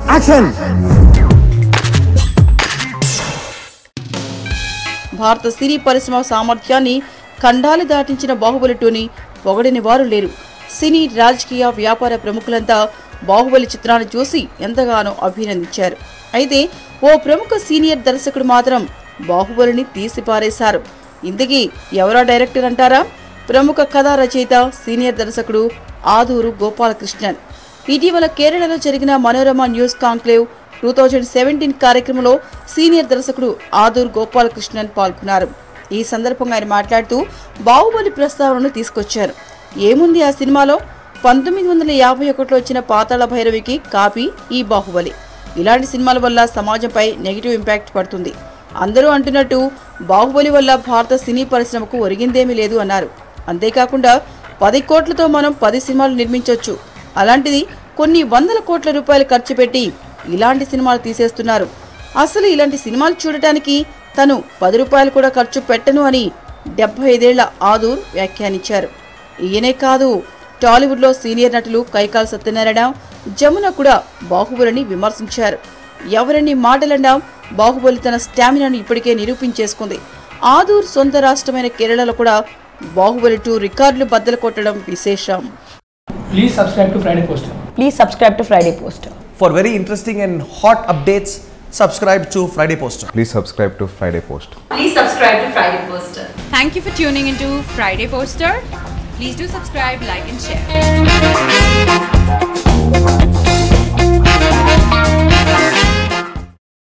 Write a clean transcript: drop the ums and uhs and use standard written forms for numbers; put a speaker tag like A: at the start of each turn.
A: Action.
B: భారత సినీ పరిశ్రమ సామర్థ్యాన్ని ఖండాలు దాటించిన బాహుబలి 2ని పొగడని వారు లేరు. సినీ, రాజకీయ, వ్యాపార ప్రముఖులంతా బాహుబలి చిత్రాన్ని చూసి ఎంతగానో అభినందించారు. అయితే ఓ ప్రముఖ సీనియర్ దర్శకుడు మాత్రం బాహుబలిని తీసిపారేశారు. ఇంతకీ ఎవరా డైరెక్టర్ అంటారా? ప్రముఖ కథా రచయిత, సీనియర్ దర్శకుడు ఆదూరు గోపాలకృష్ణన్. ఇటీవల కేరళలో జరిగిన మనోరమ న్యూస్ కాంక్లేవ్ 2017 కార్యక్రమంలో సీనియర్ దర్శకుడు ఆదూరు గోపాలకృష్ణన్ పాల్గొన్నారు. ఈ సందర్భంగా ఆయన మాట్లాడుతూ బాహుబలి ప్రస్తావనను తీసుకొచ్చారు. ఏముంది ఆ సినిమాలో? 1951లో వచ్చిన పాతాళ భైరవికి కాపీ ఈ బాహుబలి. ఇలాంటి సినిమాల వల్ల సమాజంపై నెగిటివ్ ఇంపాక్ట్ పడుతుంది. అందరూ అంటున్నట్టు బాహుబలి వల్ల భారత సినీ పరిశ్రమకు ఒరిగిందేమీ లేదు అన్నారు. అంతేకాకుండా 10 కోట్లతో మనం 10 సినిమాలు నిర్మించవచ్చు. అలాంటిది కొన్ని వందల కోట్ల రూపాయలు ఖర్చు పెట్టి ఇలాంటి సినిమాలు తీసేస్తున్నారు. అసలు ఇలాంటి సినిమాలు చూడటానికి తను 10 రూపాయలు కూడా ఖర్చు పెట్టను అని 75 ఏళ్ల ఆదూర్ వ్యాఖ్యానించారు. ఈయనే కాదు, టాలీవుడ్లో సీనియర్ నటులు కైకాల్ సత్యనారాయణ, జమున కూడా బాహుబలిని విమర్శించారు. ఎవరన్ని మాటలన్నా బాహుబలి తన స్టామినాను ఇప్పటికే నిరూపించేసుకుంది. ఆదూర్ సొంత రాష్ట్రమైన కేరళలో కూడా బాహుబలి 2 రికార్డులు బద్దలు కొట్టడం విశేషం.
C: Please subscribe to Friday Poster.
D: Please subscribe to Friday Poster.
E: For very interesting and hot updates, subscribe to Friday Poster.
F: Please subscribe to Friday Post.
G: Please subscribe to Friday Poster.
H: Thank you for tuning into Friday Poster. Please do subscribe, like and share.